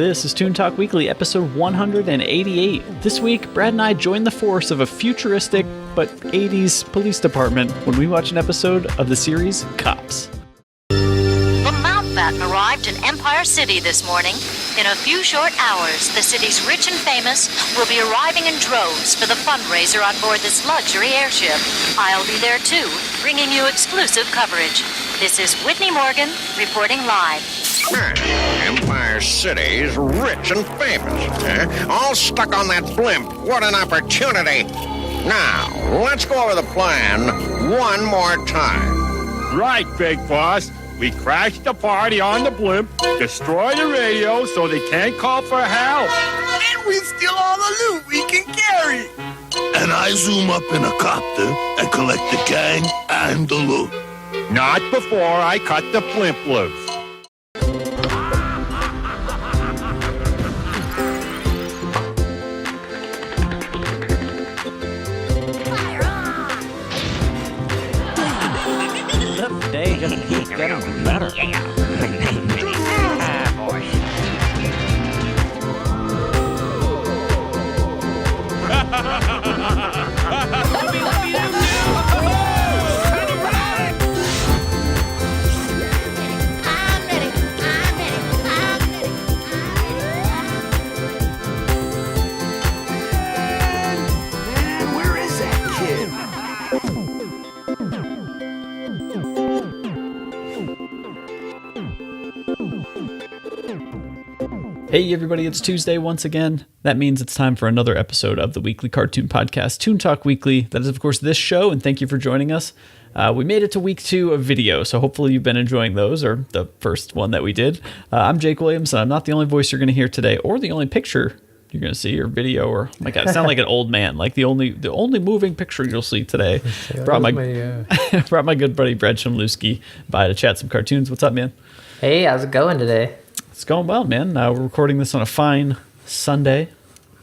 This is Toon Talk Weekly, episode 188. This week, Brad and I join the force of a futuristic but 80s police department when we watch an episode of the series C.O.P.S. The Mountbatten arrived in Empire City this morning. In a few short hours, the city's rich and famous will be arriving in droves for the fundraiser on board this luxury airship. I'll be there too, bringing you exclusive coverage. This is Whitney Morgan reporting live. Empire City's rich and famous. All stuck on that blimp. What an opportunity. Now, let's go over the plan one more time. Right, Big Boss. We crashed the party on the blimp, destroy the radio so they can't call for help. And we steal all the loot we can carry. And I zoom up in a copter and collect the gang and the loot. Not before I cut the blimp loose. The day just keeps getting better. Hey everybody, it's Tuesday once again. That means it's time for another episode of the weekly cartoon podcast, Toon Talk Weekly. That is, of course, this show, and thank you for joining us. We made it to week 2 of video, so hopefully you've been enjoying those, or the first one that we did. I'm Jake Williams, and I'm not the only voice you're going to hear today, or the only picture you're going to see, or video, or, oh my God, I sound like an old man, like the only moving picture you'll see today. Brought my good buddy Brad Chemlewski by to chat some cartoons. What's up, man? Hey, how's it going today? It's going well, man. We're recording this on a fine Sunday.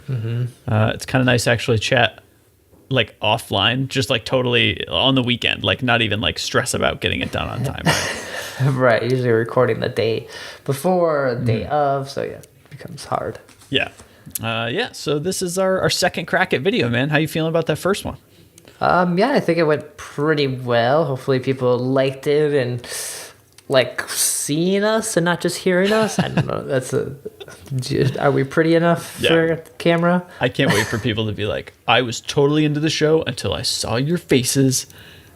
Mm-hmm. It's kind of nice to actually chat like offline, just like totally on the weekend, like not even like stress about getting it done on time. Right? Right, usually recording the day before, the day of, so yeah, it becomes hard. Yeah. So this is our second crack at video, man. How you feeling about that first one? Yeah, I think it went pretty well. Hopefully people liked it and like seeing us and not just hearing us. I don't know. Are we pretty enough for camera? I can't wait for people to be like, I was totally into the show until I saw your faces,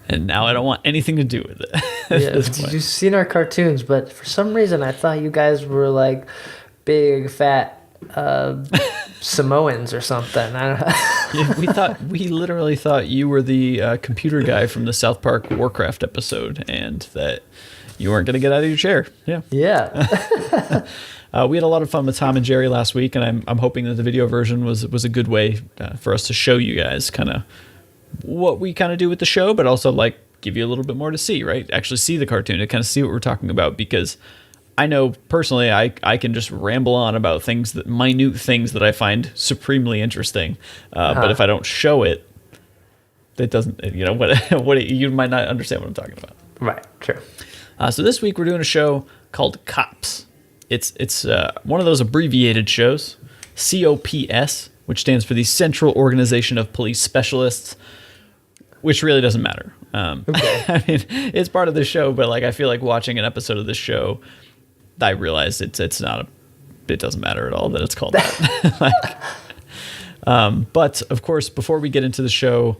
and now I don't want anything to do with it. Yeah, you've seen our cartoons, but for some reason I thought you guys were like big fat Samoans or something. I don't know. Yeah, we literally thought you were the computer guy from the South Park Warcraft episode, and that you weren't going to get out of your chair. Yeah. Yeah. We had a lot of fun with Tom and Jerry last week, and I'm hoping that the video version was a good way for us to show you guys kind of what we kind of do with the show, but also like give you a little bit more to see, right? Actually see the cartoon to kind of see what we're talking about, because I know personally I can just ramble on about minute things that I find supremely interesting. But if I don't show it, it doesn't, what you might not understand what I'm talking about. Right. True. So this week we're doing a show called C.O.P.S. It's one of those abbreviated shows, C.O.P.S., which stands for the Central Organization of Police Specialists, which really doesn't matter. Okay. I mean, it's part of the show, but like I feel like watching an episode of this show, I realized it doesn't matter at all that it's called that. But of course, before we get into the show,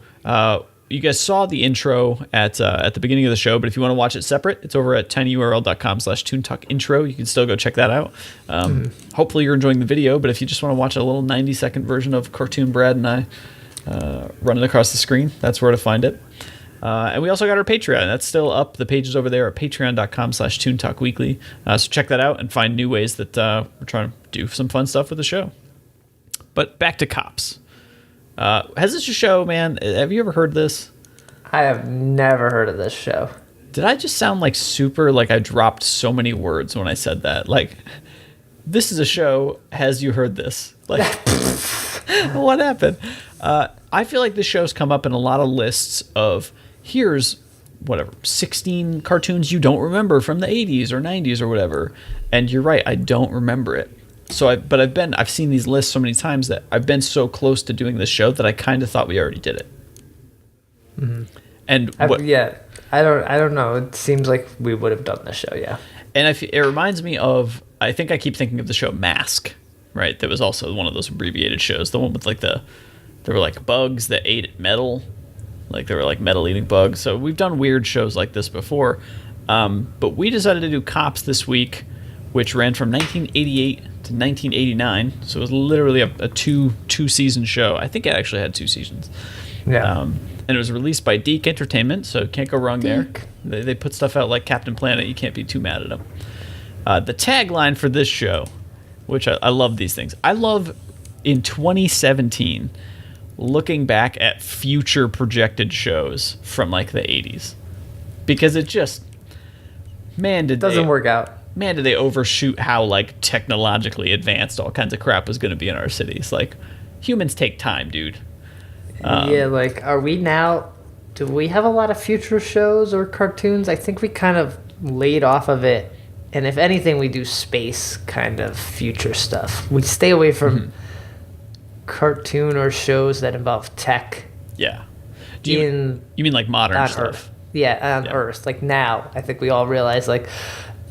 you guys saw the intro at the beginning of the show, but if you want to watch it separate, it's over at tinyurl.com/toontalkintro. You can still go check that out. Hopefully you're enjoying the video, but if you just want to watch a little 90-second version of Cartoon Brad and I running across the screen, that's where to find it. And we also got our Patreon. That's still up. The page is over there at patreon.com/toontalkweekly. So check that out and find new ways that we're trying to do some fun stuff with the show. But back to C.O.P.S. Has this show, man, have you ever heard this? I have never heard of this show. Did I just sound like super, like I dropped so many words when I said that? Like, this is a show, has you heard this? Like, what happened? I feel like this show's come up in a lot of lists of, here's, 16 cartoons you don't remember from the 80s or 90s or whatever. And you're right, I don't remember it. I've seen these lists so many times that I've been so close to doing this show that I kind of thought we already did it. Mm-hmm. And I don't know. It seems like we would have done the show, yeah. And it reminds me of, I think I keep thinking of the show Mask, right? That was also one of those abbreviated shows. The one with like there were like bugs that ate metal. Like there were like metal eating bugs. So we've done weird shows like this before. But we decided to do Cops this week, which ran from 1988 to 1989. So it was literally a two-season show. I think it actually had 2 seasons. Yeah. And it was released by DIC Entertainment, so can't go wrong there. They put stuff out like Captain Planet. You can't be too mad at them. The tagline for this show, which I love these things. I love, in 2017, looking back at future projected shows from like the 80s. Because it just... doesn't work out. Man, did they overshoot how like technologically advanced all kinds of crap was going to be in our cities. Like, humans take time, dude. Yeah, like, are we now... Do we have a lot of future shows or cartoons? I think we kind of laid off of it. And if anything, we do space kind of future stuff. We stay away from cartoon or shows that involve tech. Yeah. You mean like modern stuff? Earth. Yeah, on Earth. Like now, I think we all realize, like,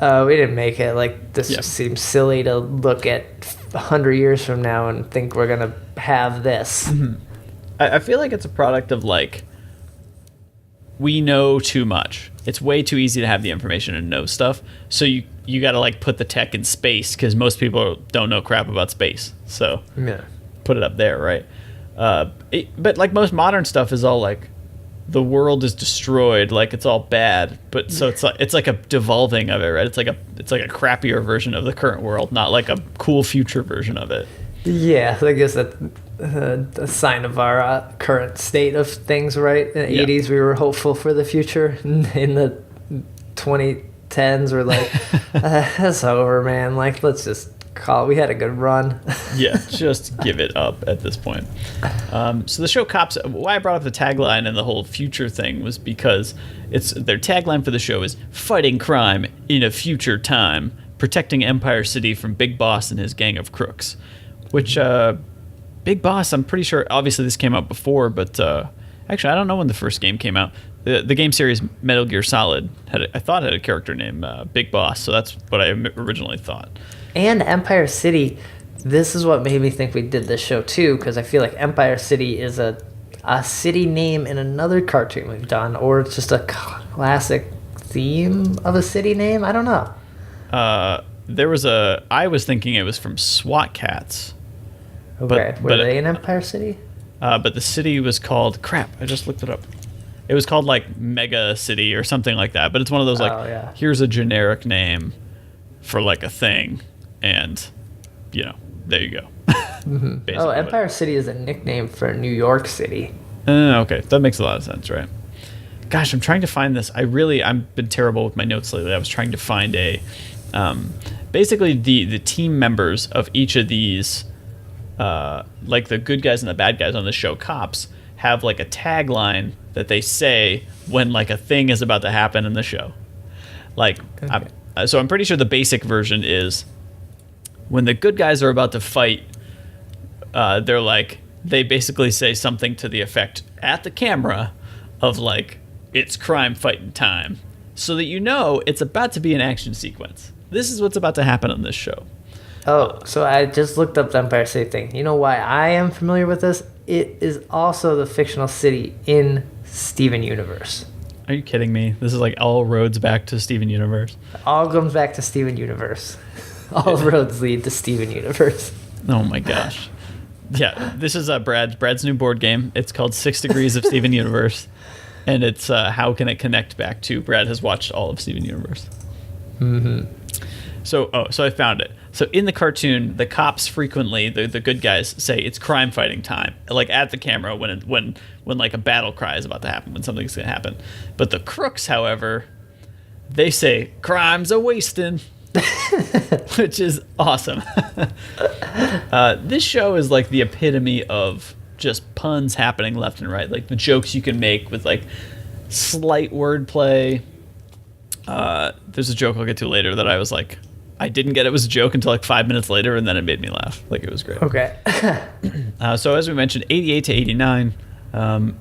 we didn't make it. Like, this just seems silly to look at 100 years from now and think we're going to have this. Mm-hmm. I feel like it's a product of, like, we know too much. It's way too easy to have the information and know stuff. So you got to, like, put the tech in space because most people don't know crap about space. So put it up there, right? But, like, most modern stuff is all, like, the world is destroyed, like it's all bad, but so it's like a devolving of it, right? It's like a crappier version of the current world, not like a cool future version of it. Yeah, I guess that's a sign of our current state of things, right? In the 80s, we were hopeful for the future. In the 2010s, we're like, that's over, man. Like, let's just call it. We had a good run. Yeah, just give it up at this point. So the show Cops, why I brought up the tagline and the whole future thing was because their tagline for the show is fighting crime in a future time, protecting Empire City from Big Boss and his gang of crooks. Which, Big Boss, I'm pretty sure, obviously this came out before, but actually I don't know when the first game came out. The game series Metal Gear Solid had a character named Big Boss, so that's what I originally thought. And Empire City, this is what made me think we did this show too, because I feel like Empire City is a city name in another cartoon we've done, or it's just a classic theme of a city name. I don't know. I was thinking it was from SWAT Cats. Okay, were they in Empire City? But the city was called, I just looked it up. It was called like Mega City or something like that, but it's one of those like, here's a generic name for like a thing. And, there you go. Mm-hmm. Oh, Empire City is a nickname for New York City. Okay, that makes a lot of sense, right? Gosh, I'm trying to find this. I've been terrible with my notes lately. I was trying to find basically the team members of each of these, like the good guys and the bad guys on the show Cops, have like a tagline that they say when like a thing is about to happen in the show. Like, okay. So I'm pretty sure the basic version is when the good guys are about to fight, they basically say something to the effect at the camera of like, it's crime fighting time, so that it's about to be an action sequence. This is what's about to happen on this show. Oh, so I just looked up the Empire City thing. You know why I am familiar with this? It is also the fictional city in Steven Universe. Are you kidding me? This is like all roads back to Steven Universe. All comes back to Steven Universe. All roads lead to Steven Universe. Oh my gosh. Yeah, this is Brad's new board game. It's called 6 Degrees of Steven Universe. And it's how can it connect back to Brad has watched all of Steven Universe. Mm-hmm. So I found it. So in the cartoon, the cops frequently, the good guys, say it's crime fighting time, like at the camera when like a battle cry is about to happen, when something's going to happen. But the crooks, however, they say crime's a wasting, which is awesome. This show is like the epitome of just puns happening left and right, like the jokes you can make with like slight wordplay. There's a joke I'll get to later that I was like, I didn't get it was a joke until like 5 minutes later, and then it made me laugh. Like, it was great. Okay. So as we mentioned, 88 to 89.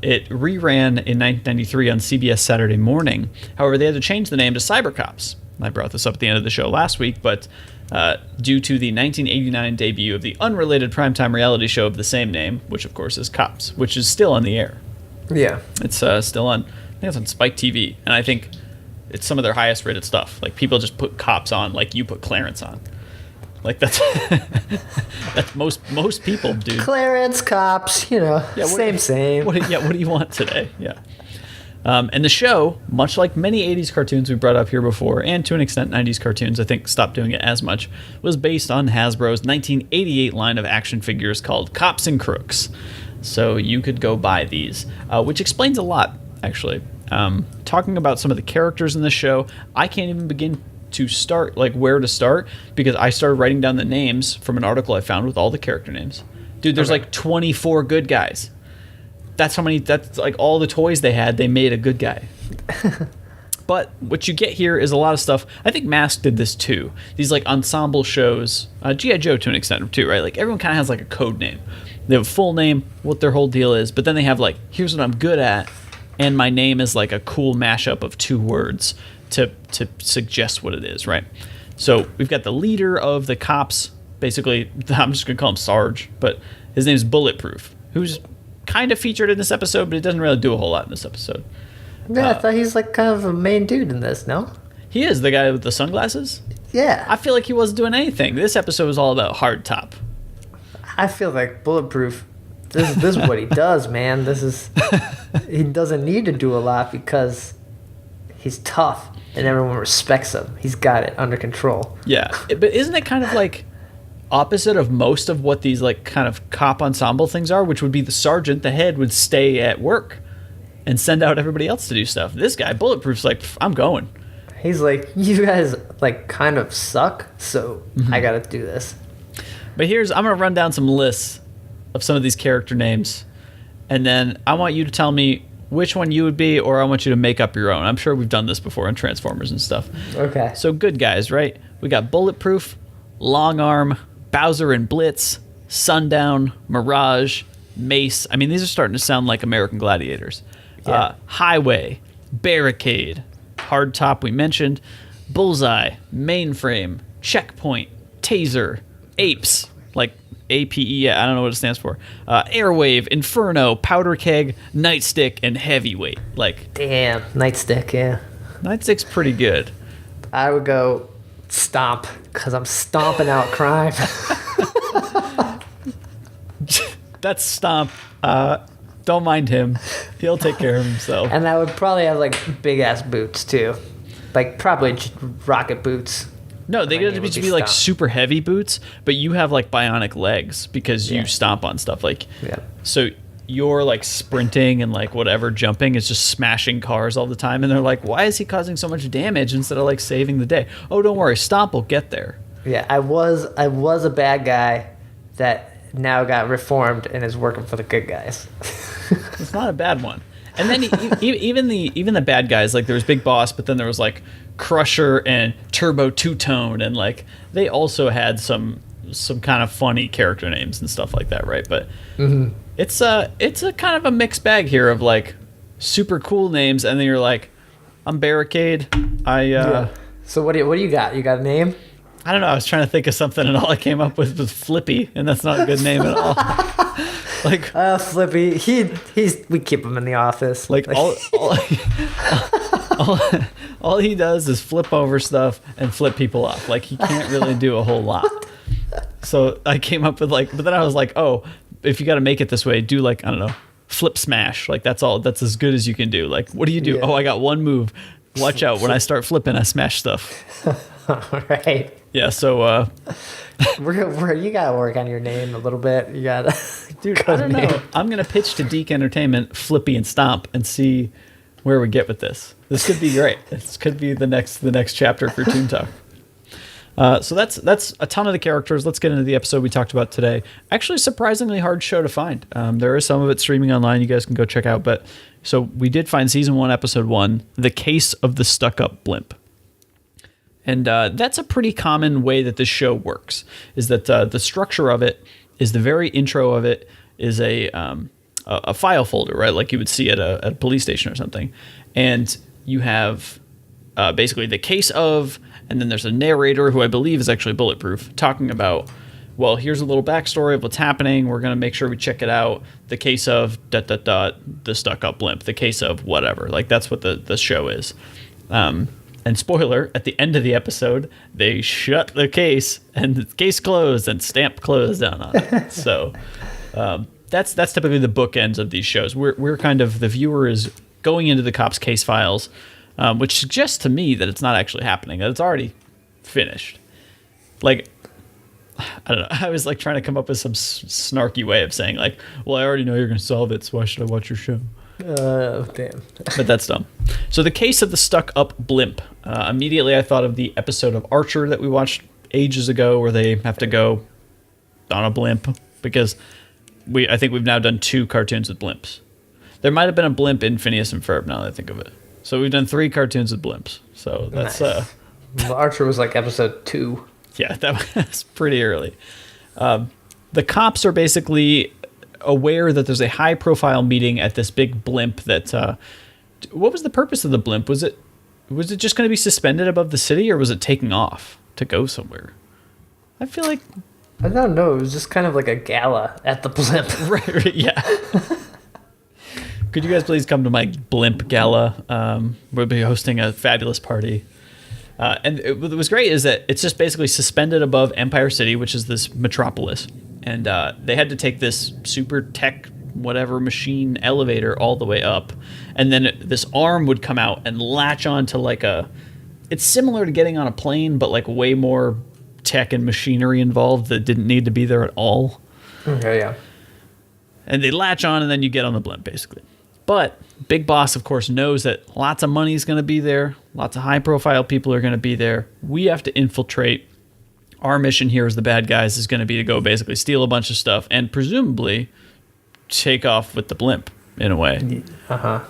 It reran in 1993 on CBS Saturday Morning. However, they had to change the name to Cyber Cops. I brought this up at the end of the show last week, but due to the 1989 debut of the unrelated primetime reality show of the same name, which of course is Cops, which is still on the air. Yeah. It's still on. I think it's on Spike TV, and I think it's some of their highest rated stuff. Like, people just put Cops on, like you put Clarence on. Like, that's that's most people do. Clarence, Cops, same. What do you want today? Yeah. And the show, much like many 80s cartoons we brought up here before, and to an extent 90s cartoons, I think stopped doing it as much, was based on Hasbro's 1988 line of action figures called Cops and Crooks. So you could go buy these, which explains a lot, actually. Talking about some of the characters in the show, I can't even begin to start, like where to start, because I started writing down the names from an article I found with all the character names. Dude, there's like 24 good guys. That's like all the toys they had, they made a good guy. But what you get here is a lot of stuff. I think Mask did this too. These like ensemble shows, G.I. Joe to an extent too, right? Like, everyone kind of has like a code name. They have a full name, what their whole deal is, but then they have like, here's what I'm good at, and my name is like a cool mashup of two words to suggest what it is, right? So we've got the leader of the Cops, basically, I'm just going to call him Sarge, but his name is Bulletproof, who's kind of featured in this episode, but he doesn't really do a whole lot in this episode. Yeah, I thought he's like kind of a main dude in this, no? He is the guy with the sunglasses? Yeah. I feel like he wasn't doing anything. This episode was all about Hardtop. I feel like Bulletproof, this is what he does, man. He doesn't need to do a lot because he's tough and everyone respects him. He's got it under control. Yeah, but isn't it kind of like opposite of most of what these like kind of cop ensemble things are, which would be the sergeant, the head, would stay at work and send out everybody else to do stuff. This guy, Bulletproof's like, I'm going. He's like, you guys like kind of suck, so I gotta do this. But I'm gonna run down some lists of some of these character names, and then I want you to tell me which one you would be, or I want you to make up your own. I'm sure we've done this before in Transformers and stuff. Okay. So good guys, right? We got Bulletproof, Long Arm, Bowser and Blitz, Sundown, Mirage, Mace. I mean, these are starting to sound like American Gladiators. Yeah. Highway, Barricade, Hardtop we mentioned, Bullseye, Mainframe, Checkpoint, Taser, Apes, like APE, I don't know what it stands for. Airwave, Inferno, Powder Keg, Nightstick, and Heavyweight. Like, damn, Nightstick, yeah. Nightstick's pretty good. I would go Stomp, because I'm stomping out crime. That's Stomp. Don't mind him. He'll take care of himself. And I would probably have like big ass boots too, like probably rocket boots. No, they got to be like Stomp. super heavy boots, but you have like bionic legs because you stomp on stuff. Like, so you're like sprinting and like whatever jumping is just smashing cars all the time, and they're like, why is he causing so much damage instead of like saving the day? Oh, don't worry, Stomp will get there. Yeah, I was a bad guy that now got reformed and is working for the good guys. It's not a bad one. And then even the bad guys, like there was Big Boss, but then there was like Crusher and Turbo Two-Tone, and like they also had some kind of funny character names and stuff like that, right? But it's a kind of a mixed bag here of like super cool names, and then you're like, I'm Barricade. So what do you got? You got a name? I don't know. I was trying to think of something, and all I came up with was Flippy, and that's not a good name at all. Like, Flippy, we keep him in the office. Like all he does is flip over stuff and flip people off. Like, he can't really do a whole lot. So I came up with like, but then I was like, oh, if you got to make it this way, do like, I don't know, flip smash. Like, that's as good as you can do. Like, what do you do? Yeah. Oh, I got one move. Watch out. When I start flipping, I smash stuff. All right. Yeah. So, you gotta work on your name a little bit. You gotta, dude. I don't know. I'm gonna pitch to DIC Entertainment, Flippy and Stomp, and see where we get with this. This could be great. This could be the next chapter for Toon Talk. So that's a ton of the characters. Let's get into the episode we talked about today. Actually, surprisingly hard show to find. There is some of it streaming online. You guys can go check out. But so we did find season 1, episode 1, The Case of the Stuck-Up Blimp. And that's a pretty common way that this show works, is that the structure of it is the very intro of it is a file folder, right? Like you would see at a police station or something. And you have basically the case of, and then there's a narrator who I believe is actually bulletproof, talking about, well, here's a little backstory of what's happening. We're going to make sure we check it out. The case of ... the stuck-up blimp. The case of whatever. Like, that's what the show is. And spoiler, at the end of the episode, they shut the case, and the case closed, and stamp closed down on it. So that's typically the bookends of these shows. We're kind of, the viewer is going into the cops' case files, which suggests to me that it's not actually happening, that it's already finished. Like, I don't know. I was like trying to come up with some snarky way of saying like, well, I already know you're going to solve it, so why should I watch your show? Damn. But that's dumb. So the case of the stuck-up blimp. Immediately I thought of the episode of Archer that we watched ages ago where they have to go on a blimp, because I think we've now done 2 cartoons with blimps. There might have been a blimp in Phineas and Ferb, now that I think of it. So we've done 3 cartoons with blimps. So that's... Nice. Well, Archer was like episode 2. Yeah, that was pretty early. The cops are basically aware that there's a high-profile meeting at this big blimp that... what was the purpose of the blimp? Was it just going to be suspended above the city, or was it taking off to go somewhere? I feel like... I don't know. It was just kind of like a gala at the blimp. right, yeah. Could you guys please come to my blimp gala? We'll be hosting a fabulous party. And what was great is that it's just basically suspended above Empire City, which is this metropolis. And they had to take this super tech whatever machine elevator all the way up. And then this arm would come out and latch onto like it's similar to getting on a plane, but like way more tech and machinery involved that didn't need to be there at all. Okay, yeah. And they latch on and then you get on the blimp, basically. But Big Boss, of course, knows that lots of money is going to be there. Lots of high-profile people are going to be there. We have to infiltrate. Our mission here as the bad guys is going to be to go basically steal a bunch of stuff and presumably take off with the blimp in a way. Uh-huh.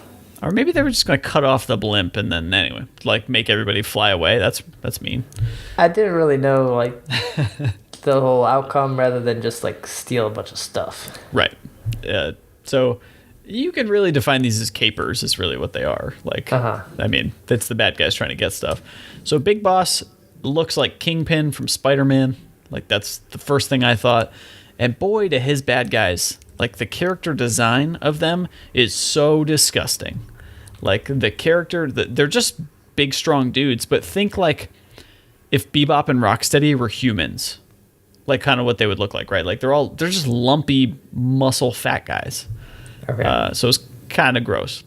Or maybe they were just going to cut off the blimp and then anyway, like make everybody fly away. That's mean. I didn't really know like the whole outcome rather than just like steal a bunch of stuff. Right. So you could really define these as capers is really what they are. Like, I mean, that's the bad guys trying to get stuff. So Big Boss looks like Kingpin from Spider-Man. Like, that's the first thing I thought. And boy, to his bad guys, like the character design of them is so disgusting. Like the character, they're just big, strong dudes, but think like if Bebop and Rocksteady were humans, like kind of what they would look like, right? Like they're just lumpy, muscle, fat guys. Okay. So it's kind of gross.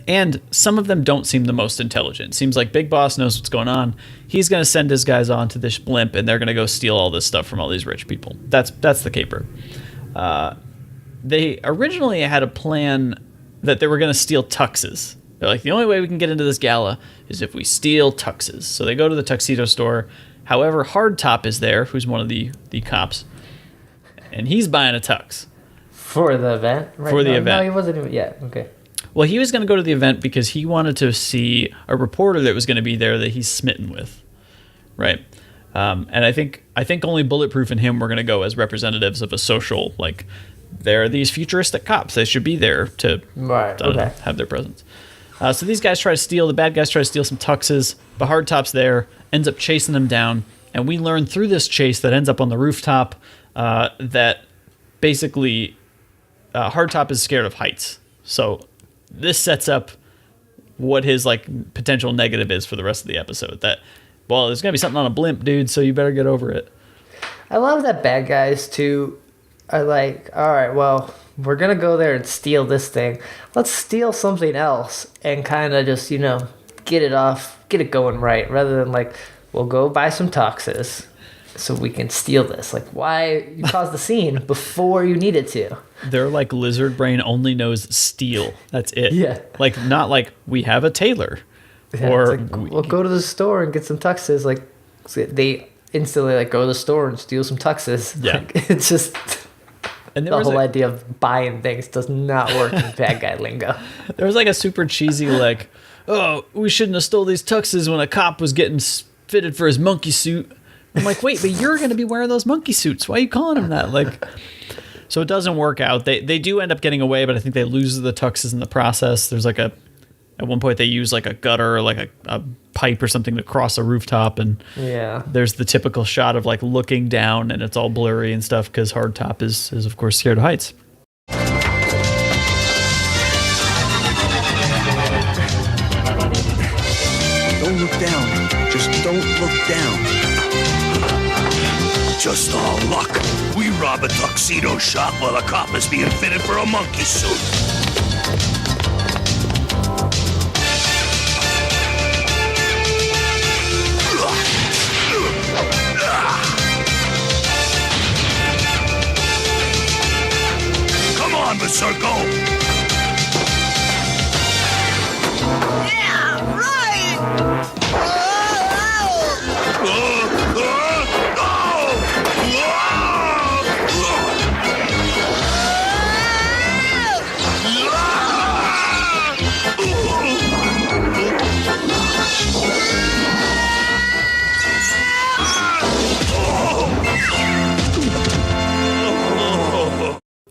And some of them don't seem the most intelligent. Seems like Big Boss knows what's going on. He's going to send his guys on to this blimp, and they're going to go steal all this stuff from all these rich people. That's the caper. They originally had a plan that they were going to steal tuxes. They're like, the only way we can get into this gala is if we steal tuxes. So they go to the tuxedo store. However, Hardtop is there, who's one of the cops, and he's buying a tux. For the event? Right? For the event. No, he wasn't even... Yeah, okay. Well, he was going to go to the event because he wanted to see a reporter that was going to be there that he's smitten with, right? And I think only Bulletproof and him were going to go as representatives of a social, like, they're these futuristic cops. They should be there to have their presence. So these guys try to steal, the bad guys try to steal some tuxes, but Hardtop's there, ends up chasing them down, and we learn through this chase that ends up on the rooftop that basically Hardtop is scared of heights. So this sets up what his like potential negative is for the rest of the episode. That, well, there's gonna be something on a blimp, dude, so you better get over it. I love that bad guys too are like, all right, well, we're gonna go there and steal this thing. Let's steal something else and kind of just, get it going right, rather than like, we'll go buy some tuxes so we can steal this. Like, why you cause the scene before you needed to? They're like lizard brain only knows steal. That's it. Yeah. Like, not like we have a tailor. Yeah, or like, we'll go to the store and get some tuxes. Like, they instantly like go to the store and steal some tuxes. Yeah. Like, it's just and the whole idea of buying things does not work in bad guy lingo. There was like a super cheesy like, oh, we shouldn't have stole these tuxes when a cop was getting fitted for his monkey suit. I'm like, wait, but you're going to be wearing those monkey suits. Why are you calling him that? Like, so it doesn't work out. They do end up getting away, but I think they lose the tuxes in the process. There's like at one point they use like a gutter or like a pipe or something to cross a rooftop, and there's the typical shot of like looking down and it's all blurry and stuff because Hardtop is of course scared of heights. Don't look down. Just don't look down. Just all luck. We rob a tuxedo shop while a cop is being fitted for a monkey suit. Come on, Circle. Yeah, right!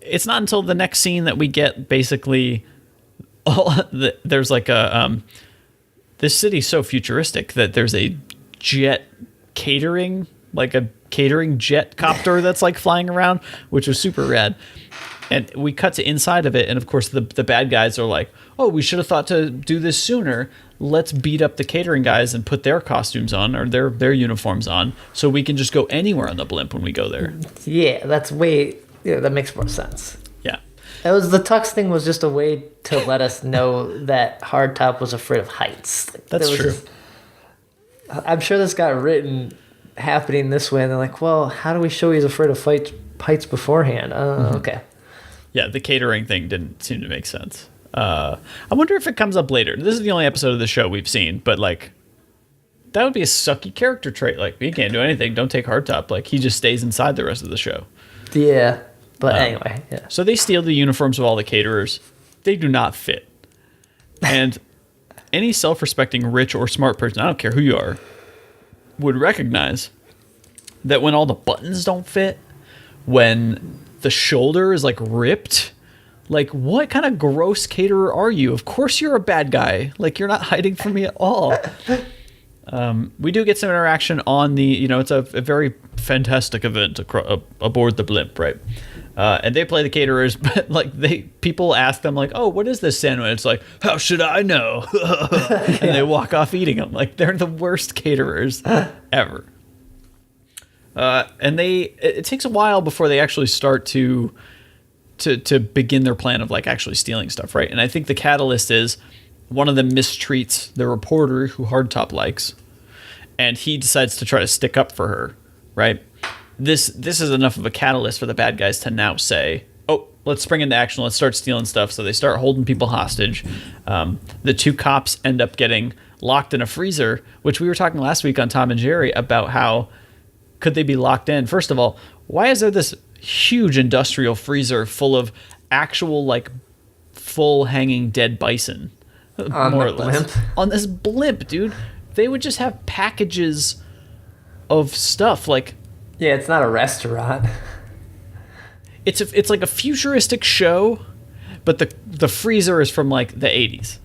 It's not until the next scene that we get basically there's like this city's so futuristic that there's a jet catering, like a catering jet copter that's like flying around, which was super rad. And we cut to inside of it, and of course the bad guys are like, oh, we should have thought to do this sooner. Let's beat up the catering guys and put their costumes on, or their uniforms on, so we can just go anywhere on the blimp when we go there. Yeah, that makes more sense. Yeah. The tux thing was just a way to let us know that Hardtop was afraid of heights. That's true. I'm sure this got written happening this way, and they're like, well, how do we show he's afraid of heights beforehand? Okay. Yeah, the catering thing didn't seem to make sense. I wonder if it comes up later. This is the only episode of the show we've seen, but like, that would be a sucky character trait. Like, he can't do anything. Don't take Hardtop. Like, he just stays inside the rest of the show. Yeah, but anyway, yeah. So they steal the uniforms of all the caterers. They do not fit. And any self-respecting rich or smart person, I don't care who you are, would recognize that when all the buttons don't fit, when the shoulder is like ripped, like, what kind of gross caterer are you? Of course you're a bad guy. Like, you're not hiding from me at all. We do get some interaction on the, it's a very fantastic event aboard the blimp, right? And they play the caterers, but like people ask them like, oh, what is this sandwich? It's like, how should I know? And they walk off eating them. Like, they're the worst caterers ever. And it takes a while before they actually start to begin their plan of like actually stealing stuff, right? And I think the catalyst is one of them mistreats the reporter who Hardtop likes, and he decides to try to stick up for her, right? This is enough of a catalyst for the bad guys to now say, oh, let's spring into action, let's start stealing stuff. So they start holding people hostage. The two cops end up getting locked in a freezer, which we were talking last week on Tom and Jerry about how could they be locked in? First of all, why is there this huge industrial freezer full of actual like full hanging dead bison? More or less. On this blimp, dude. They would just have packages of stuff like... Yeah, it's not a restaurant. It's like a futuristic show, but the freezer is from like the 80s.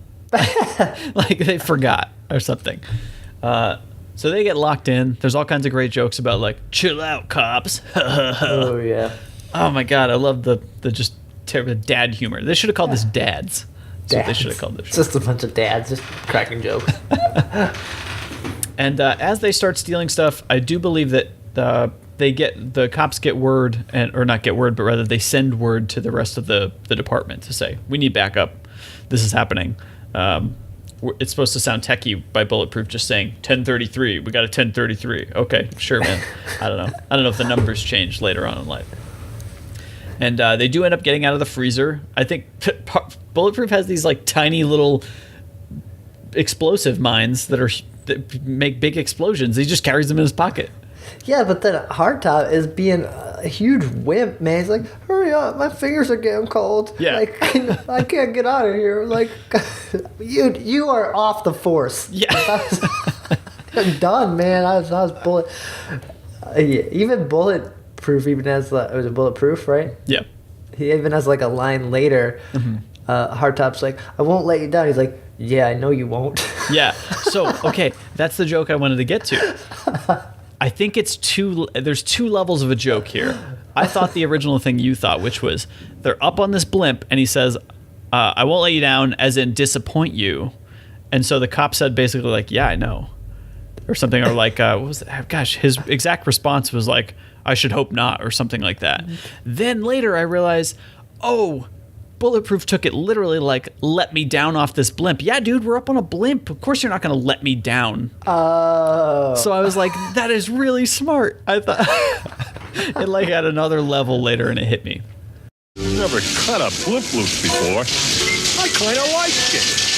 Like they forgot or something. So they get locked in. There's all kinds of great jokes about like, chill out, cops. Oh, yeah. Oh my God, I love the just terrible dad humor. They should have called this Dads. That's what they should have called this show. Just a bunch of dads just cracking jokes. And as they start stealing stuff, I do believe that the cops get word, or not get word, but rather they send word to the rest of the department to say, we need backup. This is happening. It's supposed to sound techie by Bulletproof just saying 1033. We got a 1033. Okay, sure, man. I don't know if the numbers changed later on in life. And they do end up getting out of the freezer. I think Bulletproof has these like tiny little explosive mines that make big explosions. He just carries them in his pocket. Yeah, but then Hardtop is being a huge wimp, man. He's like, hurry up, my fingers are getting cold. Yeah. Like, I can't get out of here. Like, you are off the force. Yeah. Done, man. I was bullet. Even bulletproof even has it was a bulletproof, right? Yeah. He even has like a line later. Hardtop's like, I won't let you down. He's like, yeah, I know you won't. Yeah. So, okay, that's the joke I wanted to get to. I think there's two levels of a joke here. I thought the original thing you thought, which was they're up on this blimp and he says, I won't let you down, as in disappoint you. And so the cop said basically like, yeah, I know. Or something, or like, what was that? Gosh, his exact response was like, I should hope not, or something like that. Then later I realized, oh, Bulletproof took it literally like, let me down off this blimp. Yeah, dude, we're up on a blimp. Of course you're not going to let me down. Oh. So I was like, that is really smart. I thought it like had another level later and it hit me. Never cut a blimp loose before. I kind of liked it.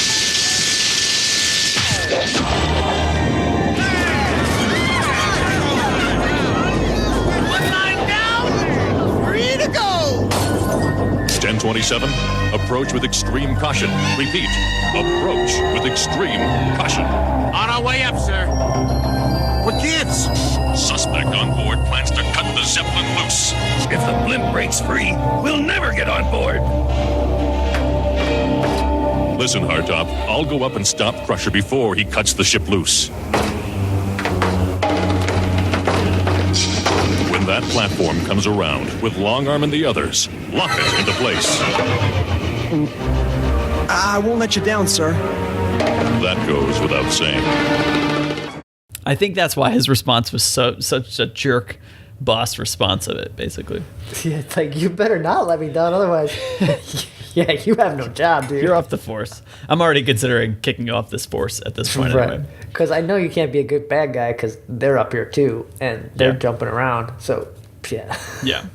Free to go! 1027, approach with extreme caution. Repeat, approach with extreme caution. On our way up, sir. What gives? Suspect on board plans to cut the Zeppelin loose. If the blimp breaks free, we'll never get on board. Listen, Hardtop, I'll go up and stop Crusher before he cuts the ship loose. When that platform comes around, with Longarm and the others, lock it into place. I won't let you down, sir. That goes without saying. I think that's why his response was such a jerk boss response of it, basically. Yeah, it's like, you better not let me down, otherwise, yeah, you have no job, dude. You're off the force. I'm already considering kicking you off this force at this point anyway. Because I know you can't be a good bad guy because they're up here too, and they're jumping around, so, yeah. Yeah.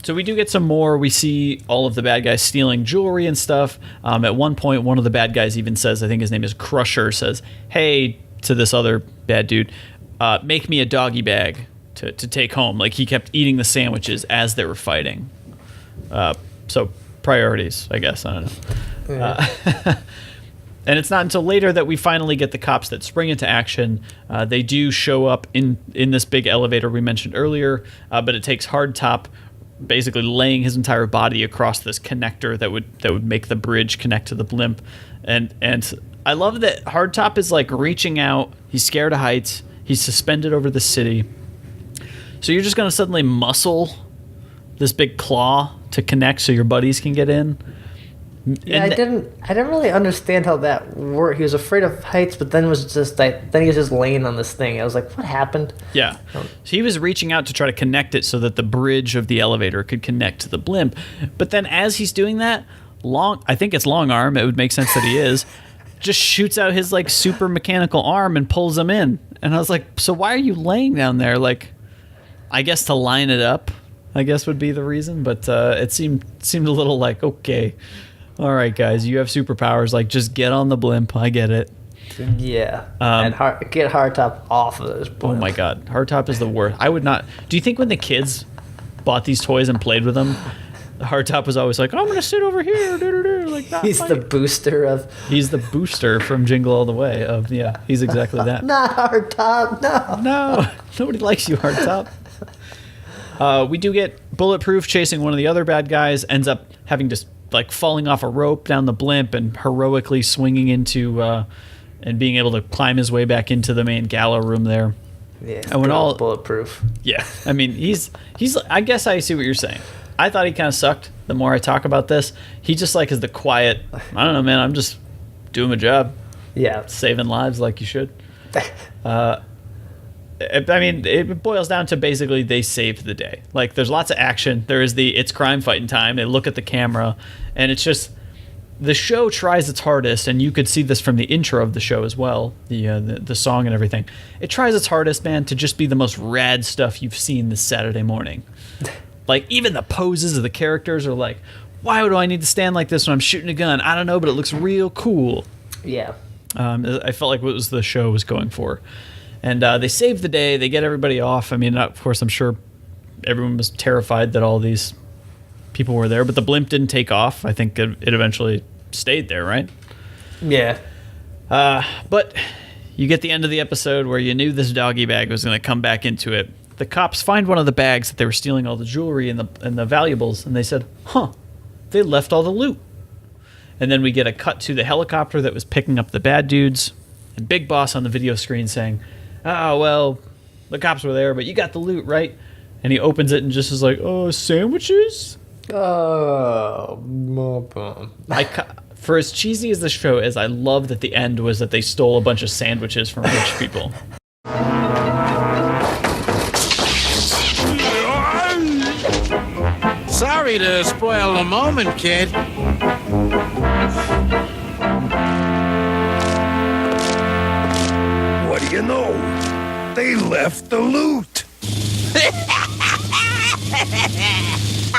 So we do get some more. We see all of the bad guys stealing jewelry and stuff. At one point, one of the bad guys even says, I think his name is Crusher, says, hey, to this other bad dude, make me a doggy bag to take home. Like, he kept eating the sandwiches as they were fighting. So priorities, I guess. I don't know. Yeah. And it's not until later that we finally get the cops that spring into action. They do show up in this big elevator we mentioned earlier, but it takes Hardtop basically laying his entire body across this connector that would make the bridge connect to the blimp. And I love that Hardtop is like reaching out. He's scared of heights. He's suspended over the city. So you're just going to suddenly muscle this big claw to connect so your buddies can get in. Yeah, I didn't really understand how that worked. He was afraid of heights, but then he was just laying on this thing. I was like, what happened? Yeah. So he was reaching out to try to connect it so that the bridge of the elevator could connect to the blimp. But then as he's doing that, I think it's Longarm, it would make sense that he is, just shoots out his like super mechanical arm and pulls him in. And I was like, so why are you laying down there? Like, I guess to line it up, I guess would be the reason. But it seemed a little like, okay, all right, guys, you have superpowers. Like, just get on the blimp. I get it. Yeah. And get Hardtop off of this blimp. Oh, my God. Hardtop is the worst. I would not... Do you think when the kids bought these toys and played with them, Hardtop was always like, I'm going to sit over here. Like, he's the booster of... He's the booster from Jingle All the Way. Yeah, he's exactly that. Not Hardtop, no. No, nobody likes you, Hardtop. We do get Bulletproof chasing one of the other bad guys, ends up having to... like falling off a rope down the blimp and heroically swinging into and being able to climb his way back into the main gala room there. Yeah, and when all Bulletproof. Yeah, I mean he's I guess I see what you're saying. I thought he kind of sucked. The more I talk about this, he just like is the quiet. I don't know, man. I'm just doing my job. Yeah, saving lives like you should. I mean, it boils down to basically they saved the day. Like, there's lots of action. There is it's crime fighting time. They look at the camera, and it's just the show tries its hardest, and you could see this from the intro of the show as well, the song and everything. It tries its hardest, man, to just be the most rad stuff you've seen this Saturday morning. Like, even the poses of the characters are like, why do I need to stand like this when I'm shooting a gun? I don't know, but it looks real cool. Yeah. I felt like what was the show was going for. And they save the day. They get everybody off. I mean, of course, I'm sure everyone was terrified that all these people were there. But the blimp didn't take off. I think it eventually stayed there, right? Yeah. But You get the end of the episode where you knew this doggy bag was going to come back into it. The cops find one of the bags that they were stealing all the jewelry and the valuables, and they said, huh, they left all the loot. And then we get a cut to the helicopter that was picking up the bad dudes, and Big Boss on the video screen saying, oh, well, the cops were there, but you got the loot, right? And he opens it and just is like, oh, sandwiches? Oh, for as cheesy as the show is, I love that the end was that they stole a bunch of sandwiches from rich people. Sorry to spoil the moment, kid. What do you know? They left the loot.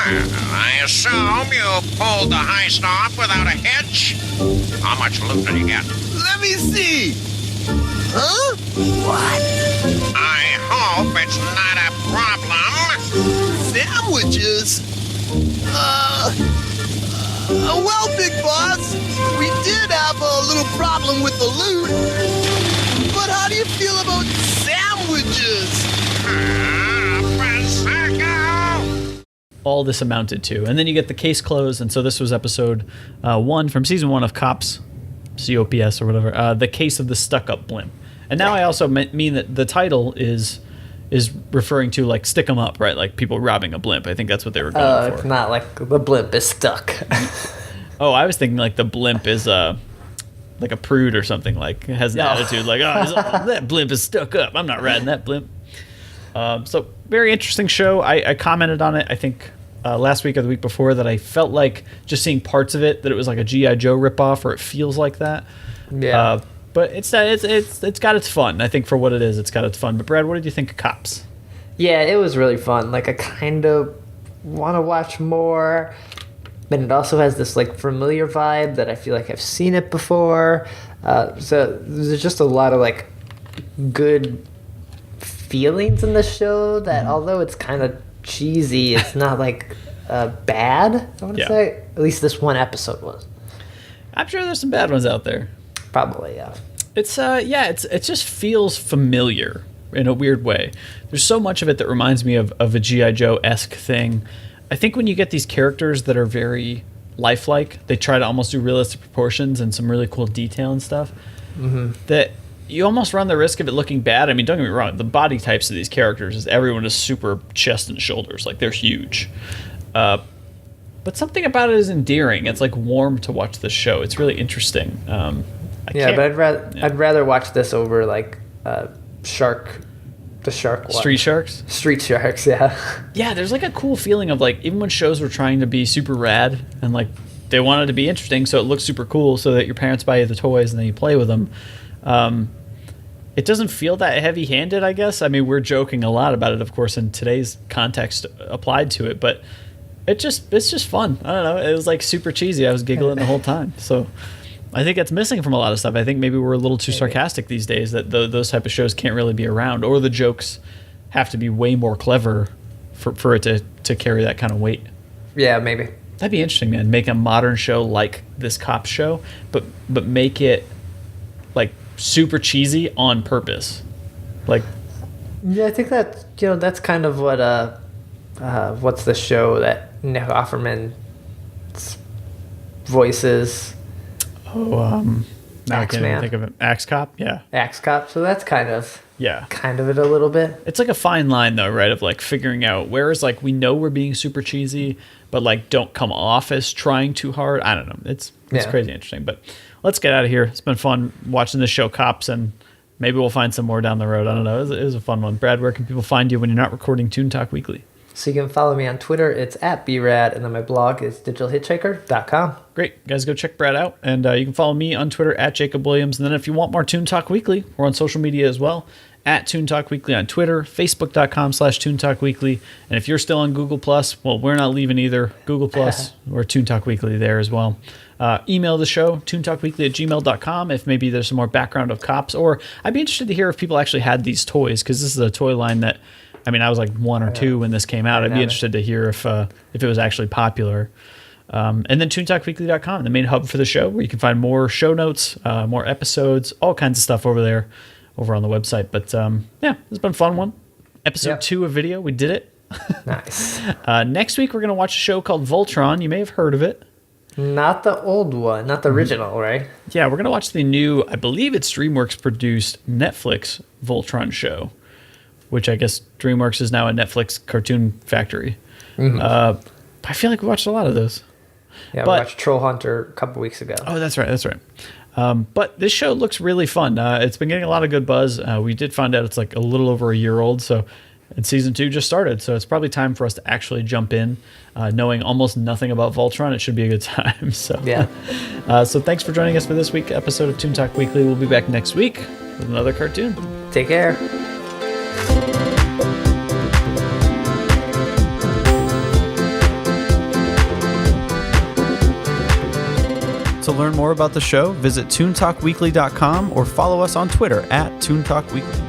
I assume you pulled the heist off without a hitch? How much loot did you get? Let me see. Huh? What? I hope it's not a problem. Sandwiches? Well, Big Boss, we did have a little problem with the loot. But how do you feel about sandwiches? All this amounted to. And then you get the case closed, and so this was episode 1 from season 1 of C.O.P.S, C.O.P.S or whatever, the case of the stuck-up blimp. And now I also mean that the title is referring to, like, stick 'em up, right? Like people robbing a blimp. I think that's what they were going for. It's not like the blimp is stuck. Oh, I was thinking like the blimp is like a prude or something, like has an attitude like, oh, that blimp is stuck up. I'm not riding that blimp. So very interesting show. I commented on it, I think last week or the week before, that I felt like just seeing parts of it that it was like a G.I. Joe ripoff, or it feels like that. Yeah. But it's got its fun. I think for what it is, it's got its fun. But Brad, what did you think of C.O.P.S? Yeah, it was really fun. Like, I kind of want to watch more, but it also has this like familiar vibe that I feel like I've seen it before. So there's just a lot of like good feelings in the show that, although it's kind of cheesy, it's not like bad, I want to say. At least this one episode was. I'm sure there's some bad ones out there. Probably, yeah. It just feels familiar in a weird way. There's so much of it that reminds me of a G.I. Joe-esque thing. I think when you get these characters that are very lifelike, they try to almost do realistic proportions and some really cool detail and stuff, that you almost run the risk of it looking bad. I mean, don't get me wrong, the body types of these characters is everyone is super chest and shoulders, like they're huge. But something about it is endearing. It's like warm to watch this show. It's really interesting. But I'd rather watch this over like the shark one. Street Sharks? Street Sharks, yeah. Yeah, there's like a cool feeling of like, even when shows were trying to be super rad and like they wanted to be interesting, so it looks super cool, so that your parents buy you the toys and then you play with them. It doesn't feel that heavy-handed, I guess. I mean, we're joking a lot about it, of course, in today's context applied to it, but it's just fun. I don't know. It was like super cheesy. I was giggling the whole time. So I think it's missing from a lot of stuff. I think maybe we're a little too sarcastic these days, that those type of shows can't really be around, or the jokes have to be way more clever for it to carry that kind of weight. Yeah, maybe. That'd be interesting, man. Make a modern show like this Cops show, but make it like super cheesy on purpose. Like, yeah, I think that that's kind of what what's the show that Nick Offerman's voices? Oh, now I can't even Axeman. think of it. Axe Cop, yeah. Axe Cop. So that's kind of it a little bit. It's like a fine line though, right? Of like figuring out where is like, we know we're being super cheesy, but like don't come off as trying too hard. I don't know. It's crazy interesting. But let's get out of here. It's been fun watching this show, Cops, and maybe we'll find some more down the road. I don't know. It was a fun one. Brad, where can people find you when you're not recording Toon Talk Weekly? So you can follow me on Twitter. It's @brad, and then my blog is digitalhitchhiker.com. Great. Guys, go check Brad out. And you can follow me on Twitter @JacobWilliams. And then if you want more Toon Talk Weekly, we're on social media as well. @Toon Talk Weekly on Twitter, Facebook.com/Toon Talk Weekly. And if you're still on Google+, well, we're not leaving either. Google+, or Toon Talk Weekly there as well. Email the show, toontalkweekly@gmail.com, if maybe there's some more background of Cops. Or I'd be interested to hear if people actually had these toys, because this is a toy line that, I mean, I was like 1 or 2 when this came out. I'd be interested to hear if it was actually popular. And then toontalkweekly.com, the main hub for the show, where you can find more show notes, more episodes, all kinds of stuff over there, over on the website. But yeah, it's been a fun one. Episode 2 of video, we did it. Nice. Next week, we're going to watch a show called Voltron. You may have heard of it. Not the old one, not the original, right? Yeah, we're going to watch the new, I believe it's DreamWorks produced Netflix Voltron show, which I guess DreamWorks is now a Netflix cartoon factory. I feel like we watched a lot of those. Yeah, we watched Troll Hunter a couple weeks ago. Oh, that's right. But this show looks really fun. It's been getting a lot of good buzz. We did find out it's like a little over a year old, and season 2 just started, so it's probably time for us to actually jump in. Knowing almost nothing about Voltron, it should be a good time. So yeah. So thanks for joining us for this week's episode of Toon Talk Weekly. We'll be back next week with another cartoon. Take care. To learn more about the show, visit toontalkweekly.com or follow us on Twitter @ToonTalkWeekly.